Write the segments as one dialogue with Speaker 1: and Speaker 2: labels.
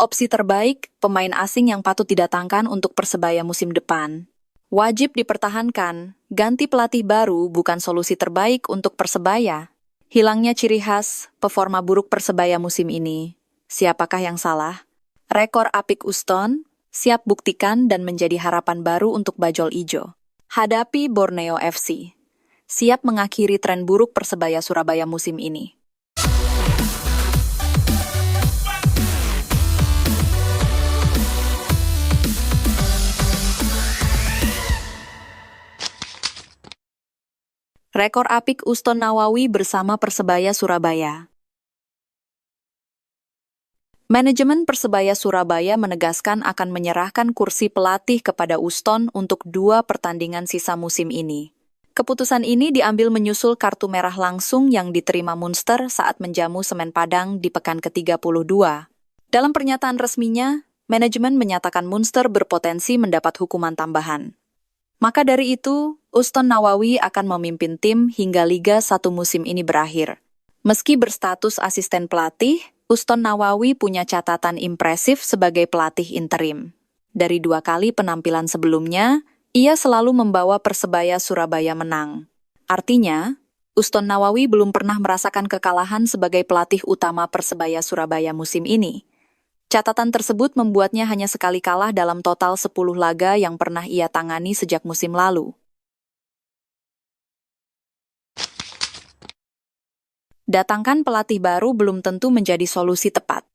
Speaker 1: Opsi terbaik, pemain asing yang patut didatangkan untuk Persebaya musim depan. Wajib dipertahankan, ganti pelatih baru bukan solusi terbaik untuk Persebaya. Hilangnya ciri khas, performa buruk Persebaya musim ini. Siapakah yang salah? Rekor Apik Uston, siap buktikan dan menjadi harapan baru untuk Bajul Ijo. Hadapi Borneo FC. Siap mengakhiri tren buruk Persebaya Surabaya musim ini. Rekor Apik Uston Nawawi bersama Persebaya Surabaya. Manajemen Persebaya Surabaya menegaskan akan menyerahkan kursi pelatih kepada Uston untuk 2 pertandingan sisa musim ini. Keputusan ini diambil menyusul kartu merah langsung yang diterima Munster saat menjamu Semen Padang di pekan ke-32. Dalam pernyataan resminya, manajemen menyatakan Munster berpotensi mendapat hukuman tambahan. Maka dari itu, Uston Nawawi akan memimpin tim hingga Liga 1 musim ini berakhir. Meski berstatus asisten pelatih, Uston Nawawi punya catatan impresif sebagai pelatih interim. Dari 2 kali penampilan sebelumnya, ia selalu membawa Persebaya Surabaya menang. Artinya, Uston Nawawi belum pernah merasakan kekalahan sebagai pelatih utama Persebaya Surabaya musim ini. Catatan tersebut membuatnya hanya sekali kalah dalam total 10 laga yang pernah ia tangani sejak musim lalu. Datangkan pelatih baru belum tentu menjadi solusi tepat.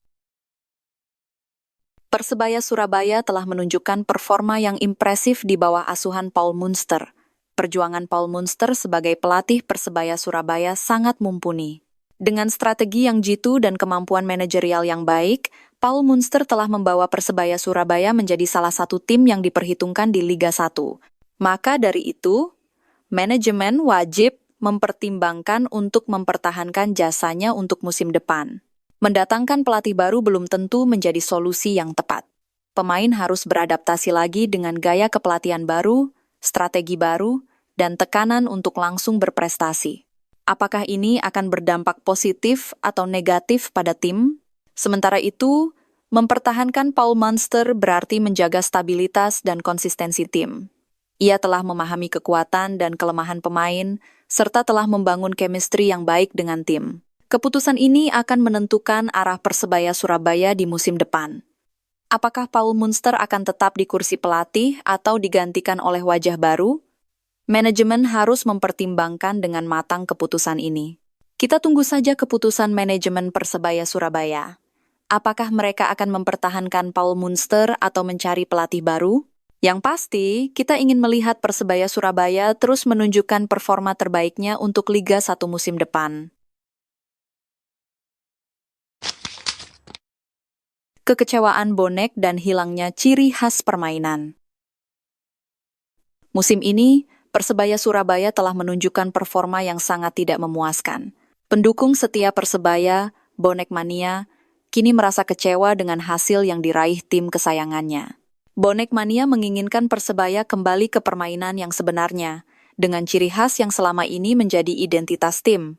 Speaker 1: Persebaya Surabaya telah menunjukkan performa yang impresif di bawah asuhan Paul Munster. Perjuangan Paul Munster sebagai pelatih Persebaya Surabaya sangat mumpuni. Dengan strategi yang jitu dan kemampuan manajerial yang baik, Paul Munster telah membawa Persebaya Surabaya menjadi salah satu tim yang diperhitungkan di Liga 1. Maka dari itu, manajemen wajib mempertimbangkan untuk mempertahankan jasanya untuk musim depan. Mendatangkan pelatih baru belum tentu menjadi solusi yang tepat. Pemain harus beradaptasi lagi dengan gaya kepelatihan baru, strategi baru, dan tekanan untuk langsung berprestasi. Apakah ini akan berdampak positif atau negatif pada tim? Sementara itu, mempertahankan Paul Munster berarti menjaga stabilitas dan konsistensi tim. Ia telah memahami kekuatan dan kelemahan pemain, serta telah membangun chemistry yang baik dengan tim. Keputusan ini akan menentukan arah Persebaya Surabaya di musim depan. Apakah Paul Munster akan tetap di kursi pelatih atau digantikan oleh wajah baru? Manajemen harus mempertimbangkan dengan matang keputusan ini. Kita tunggu saja keputusan manajemen Persebaya Surabaya. Apakah mereka akan mempertahankan Paul Munster atau mencari pelatih baru? Yang pasti, kita ingin melihat Persebaya Surabaya terus menunjukkan performa terbaiknya untuk Liga 1 musim depan. Kekecewaan bonek dan hilangnya ciri khas permainan. Musim ini, Persebaya Surabaya telah menunjukkan performa yang sangat tidak memuaskan. Pendukung setia Persebaya, Bonek Mania, kini merasa kecewa dengan hasil yang diraih tim kesayangannya. Bonek Mania menginginkan Persebaya kembali ke permainan yang sebenarnya, dengan ciri khas yang selama ini menjadi identitas tim.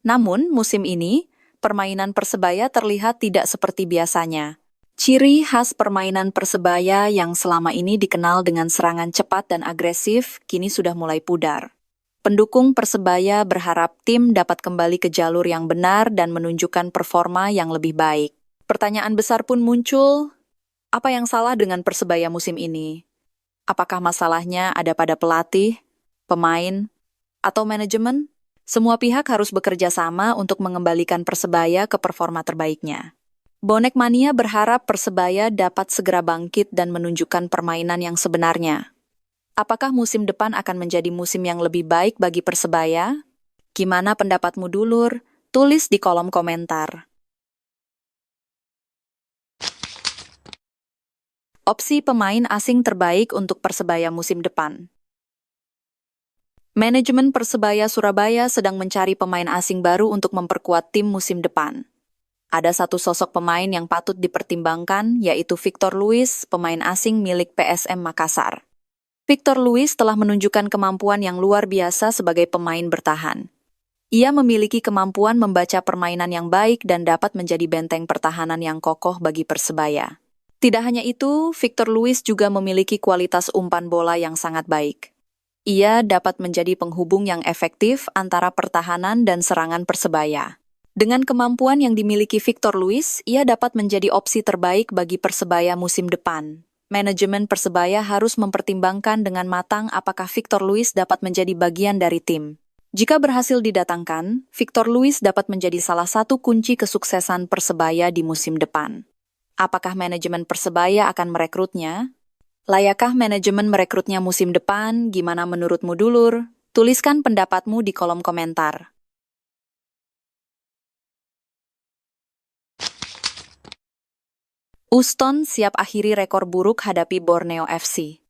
Speaker 1: Namun, musim ini, permainan Persebaya terlihat tidak seperti biasanya. Ciri khas permainan Persebaya yang selama ini dikenal dengan serangan cepat dan agresif, kini sudah mulai pudar. Pendukung Persebaya berharap tim dapat kembali ke jalur yang benar dan menunjukkan performa yang lebih baik. Pertanyaan besar pun muncul, apa yang salah dengan Persebaya musim ini? Apakah masalahnya ada pada pelatih, pemain, atau manajemen? Semua pihak harus bekerja sama untuk mengembalikan Persebaya ke performa terbaiknya. Bonek Mania berharap Persebaya dapat segera bangkit dan menunjukkan permainan yang sebenarnya. Apakah musim depan akan menjadi musim yang lebih baik bagi Persebaya? Gimana pendapatmu dulur? Tulis di kolom komentar. Opsi pemain asing terbaik untuk Persebaya musim depan. Manajemen Persebaya Surabaya sedang mencari pemain asing baru untuk memperkuat tim musim depan. Ada satu sosok pemain yang patut dipertimbangkan, yaitu Victor Luis, pemain asing milik PSM Makassar. Victor Luis telah menunjukkan kemampuan yang luar biasa sebagai pemain bertahan. Ia memiliki kemampuan membaca permainan yang baik dan dapat menjadi benteng pertahanan yang kokoh bagi Persebaya. Tidak hanya itu, Victor Luis juga memiliki kualitas umpan bola yang sangat baik. Ia dapat menjadi penghubung yang efektif antara pertahanan dan serangan Persebaya. Dengan kemampuan yang dimiliki Victor Luis, ia dapat menjadi opsi terbaik bagi Persebaya musim depan. Manajemen Persebaya harus mempertimbangkan dengan matang apakah Victor Luis dapat menjadi bagian dari tim. Jika berhasil didatangkan, Victor Luis dapat menjadi salah satu kunci kesuksesan Persebaya di musim depan. Apakah manajemen Persebaya akan merekrutnya? Layakkah manajemen merekrutnya musim depan? Gimana menurutmu, dulur? Tuliskan pendapatmu di kolom komentar. Uston siap akhiri rekor buruk hadapi Borneo FC.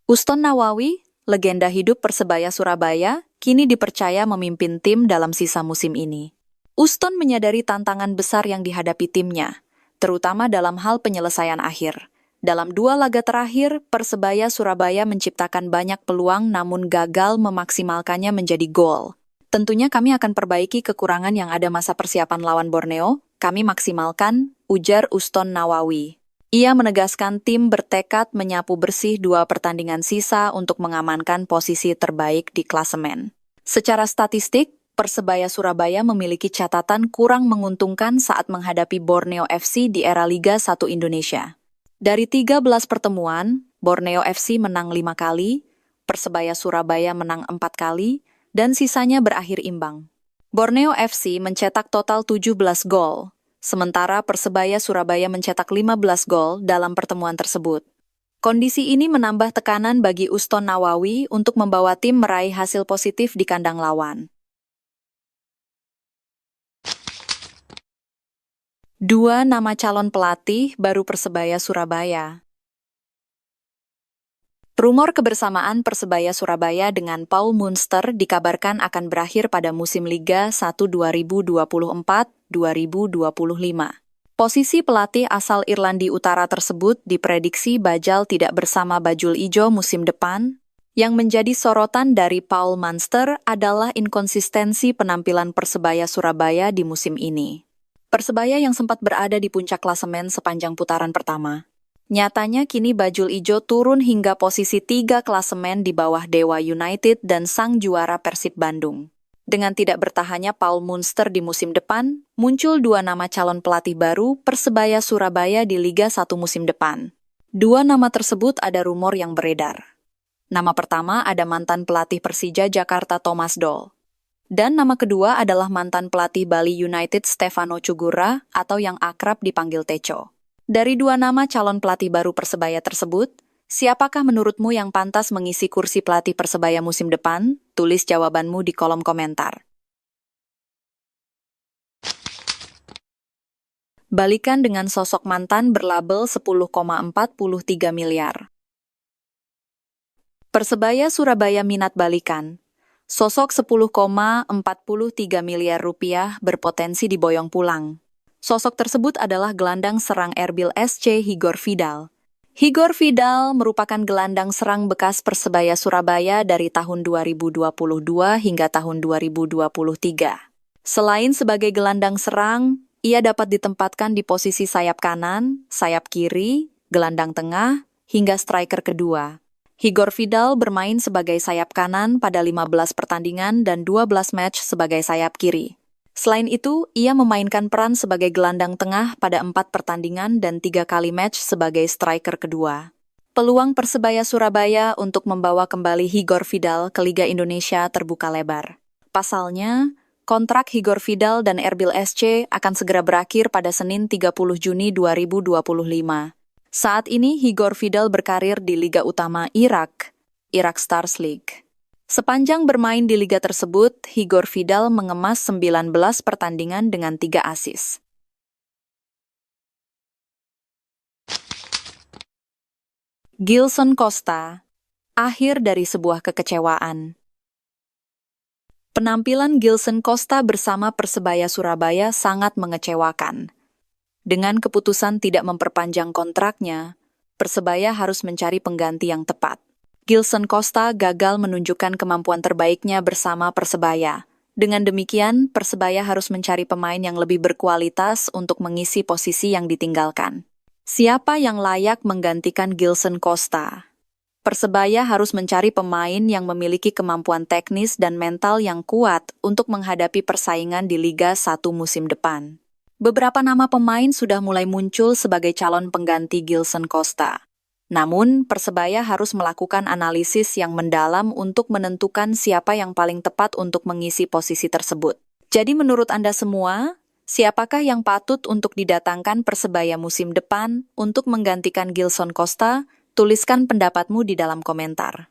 Speaker 1: Uston Nawawi, legenda hidup Persebaya Surabaya, kini dipercaya memimpin tim dalam sisa musim ini. Uston menyadari tantangan besar yang dihadapi timnya, terutama dalam hal penyelesaian akhir. Dalam 2 laga terakhir, Persebaya Surabaya menciptakan banyak peluang namun gagal memaksimalkannya menjadi gol. Tentunya kami akan perbaiki kekurangan yang ada masa persiapan lawan Borneo, kami maksimalkan, ujar Uston Nawawi. Ia menegaskan tim bertekad menyapu bersih 2 pertandingan sisa untuk mengamankan posisi terbaik di klasemen. Secara statistik, Persebaya Surabaya memiliki catatan kurang menguntungkan saat menghadapi Borneo FC di era Liga 1 Indonesia. Dari 13 pertemuan, Borneo FC menang 5 kali, Persebaya Surabaya menang 4 kali, dan sisanya berakhir imbang. Borneo FC mencetak total 17 gol, sementara Persebaya Surabaya mencetak 15 gol dalam pertemuan tersebut. Kondisi ini menambah tekanan bagi Uston Nawawi untuk membawa tim meraih hasil positif di kandang lawan. 2 nama calon pelatih baru Persebaya Surabaya. Rumor kebersamaan Persebaya Surabaya dengan Paul Munster dikabarkan akan berakhir pada musim Liga 1 2024-2025. Posisi pelatih asal Irlandia Utara tersebut diprediksi bakal tidak bersama bajul ijo musim depan. Yang menjadi sorotan dari Paul Munster adalah inkonsistensi penampilan Persebaya Surabaya di musim ini. Persebaya yang sempat berada di puncak klasemen sepanjang putaran pertama. Nyatanya kini bajul ijo turun hingga posisi 3 klasemen di bawah Dewa United dan sang juara Persib Bandung. Dengan tidak bertahannya Paul Munster di musim depan, muncul 2 nama calon pelatih baru Persebaya Surabaya di Liga 1 musim depan. 2 nama tersebut ada rumor yang beredar. Nama pertama ada mantan pelatih Persija Jakarta Thomas Doll. Dan nama kedua adalah mantan pelatih Bali United Stefano Cugura atau yang akrab dipanggil Teco. Dari 2 nama calon pelatih baru Persebaya tersebut, siapakah menurutmu yang pantas mengisi kursi pelatih Persebaya musim depan? Tulis jawabanmu di kolom komentar. Balikan dengan sosok mantan berlabel 10,43 miliar. Persebaya Surabaya minat balikan. Sosok 10,43 miliar rupiah berpotensi diboyong pulang. Sosok tersebut adalah gelandang serang Erbil SC Igor Vidal. Igor Vidal merupakan gelandang serang bekas Persebaya Surabaya dari tahun 2022 hingga tahun 2023. Selain sebagai gelandang serang, ia dapat ditempatkan di posisi sayap kanan, sayap kiri, gelandang tengah, hingga striker kedua. Igor Vidal bermain sebagai sayap kanan pada 15 pertandingan dan 12 match sebagai sayap kiri. Selain itu, ia memainkan peran sebagai gelandang tengah pada 4 pertandingan dan 3 kali match sebagai striker kedua. Peluang Persebaya Surabaya untuk membawa kembali Igor Vidal ke Liga Indonesia terbuka lebar. Pasalnya, kontrak Igor Vidal dan Erbil SC akan segera berakhir pada Senin 30 Juni 2025. Saat ini, Igor Vidal berkarir di Liga Utama Irak, Iraq Stars League. Sepanjang bermain di liga tersebut, Igor Vidal mengemas 19 pertandingan dengan 3 assist. Gilson Costa, akhir dari sebuah kekecewaan. Penampilan Gilson Costa bersama Persebaya Surabaya sangat mengecewakan. Dengan keputusan tidak memperpanjang kontraknya, Persebaya harus mencari pengganti yang tepat. Gilson Costa gagal menunjukkan kemampuan terbaiknya bersama Persebaya. Dengan demikian, Persebaya harus mencari pemain yang lebih berkualitas untuk mengisi posisi yang ditinggalkan. Siapa yang layak menggantikan Gilson Costa? Persebaya harus mencari pemain yang memiliki kemampuan teknis dan mental yang kuat untuk menghadapi persaingan di Liga 1 musim depan. Beberapa nama pemain sudah mulai muncul sebagai calon pengganti Gilson Costa. Namun, Persebaya harus melakukan analisis yang mendalam untuk menentukan siapa yang paling tepat untuk mengisi posisi tersebut. Jadi menurut Anda semua, siapakah yang patut untuk didatangkan Persebaya musim depan untuk menggantikan Gilson Costa? Tuliskan pendapatmu di dalam komentar.